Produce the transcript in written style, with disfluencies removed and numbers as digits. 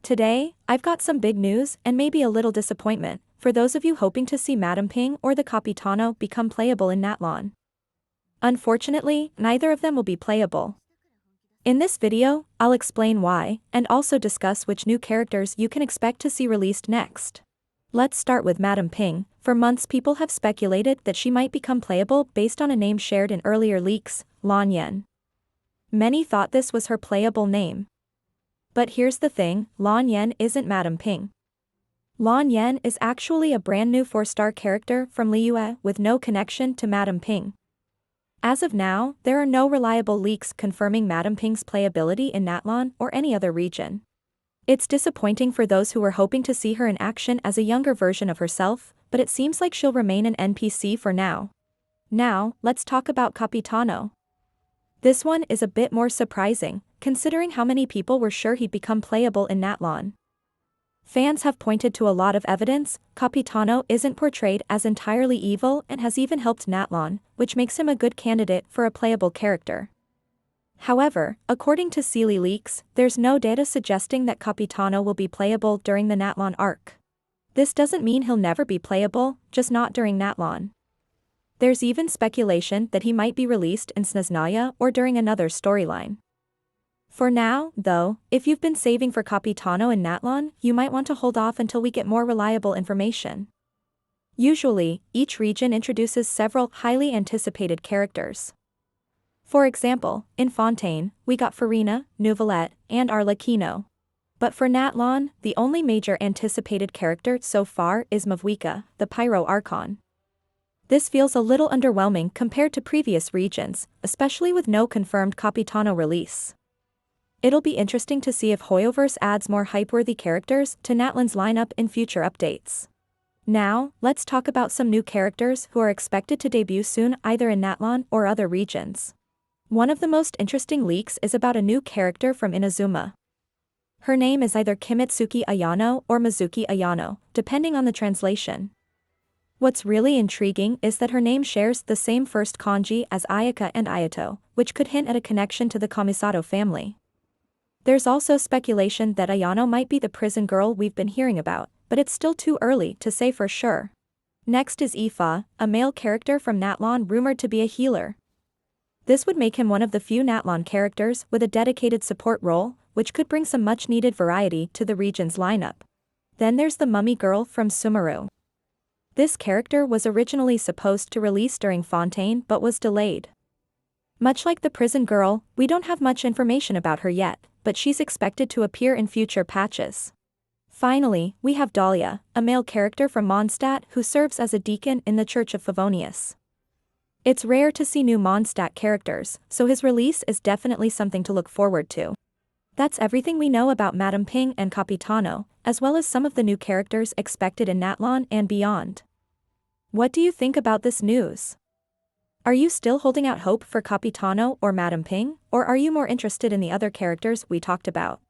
Today, I've got some big news and maybe a little disappointment for those of you hoping to see Madame Ping or the Capitano become playable in Natlan. Unfortunately, neither of them will be playable. In this video, I'll explain why, and also discuss which new characters you can expect to see released next. Let's start with Madame Ping. For months people have speculated that she might become playable based on a name shared in earlier leaks, Lan Yan. Many thought this was her playable name. But here's the thing, Lan Yan isn't Madame Ping. Lan Yan is actually a brand new 4-star character from Liyue with no connection to Madame Ping. As of now, there are no reliable leaks confirming Madame Ping's playability in Natlan or any other region. It's disappointing for those who were hoping to see her in action as a younger version of herself, but it seems like she'll remain an NPC for now. Now, let's talk about Capitano. This one is a bit more surprising, considering how many people were sure he'd become playable in Natlan. Fans have pointed to a lot of evidence. Capitano isn't portrayed as entirely evil and has even helped Natlan, which makes him a good candidate for a playable character. However, according to Sealy leaks, there's no data suggesting that Capitano will be playable during the Natlan arc. This doesn't mean he'll never be playable, just not during Natlan. There's even speculation that he might be released in Snaznaya or during another storyline. For now, though, if you've been saving for Capitano in Natlan, you might want to hold off until we get more reliable information. Usually, each region introduces several highly anticipated characters. For example, in Fontaine, we got Farina, Nouvellette, and Arlecchino. But for Natlan, the only major anticipated character so far is Mavwika, the Pyro Archon. This feels a little underwhelming compared to previous regions, especially with no confirmed Capitano release. It'll be interesting to see if Hoyoverse adds more hype-worthy characters to Natlan's lineup in future updates. Now, let's talk about some new characters who are expected to debut soon either in Natlan or other regions. One of the most interesting leaks is about a new character from Inazuma. Her name is either Kimitsuki Ayano or Mizuki Ayano, depending on the translation. What's really intriguing is that her name shares the same first kanji as Ayaka and Ayato, which could hint at a connection to the Kamisato family. There's also speculation that Ayano might be the prison girl we've been hearing about, but it's still too early to say for sure. Next is Ifa, a male character from Natlan rumored to be a healer. This would make him one of the few Natlan characters with a dedicated support role, which could bring some much-needed variety to the region's lineup. Then there's the mummy girl from Sumeru. This character was originally supposed to release during Fontaine but was delayed. Much like the prison girl, we don't have much information about her yet, but she's expected to appear in future patches. Finally, we have Dahlia, a male character from Mondstadt who serves as a deacon in the Church of Favonius. It's rare to see new Mondstadt characters, so his release is definitely something to look forward to. That's everything we know about Madame Ping and Capitano, as well as some of the new characters expected in Natlan and beyond. What do you think about this news? Are you still holding out hope for Capitano or Madame Ping, or are you more interested in the other characters we talked about?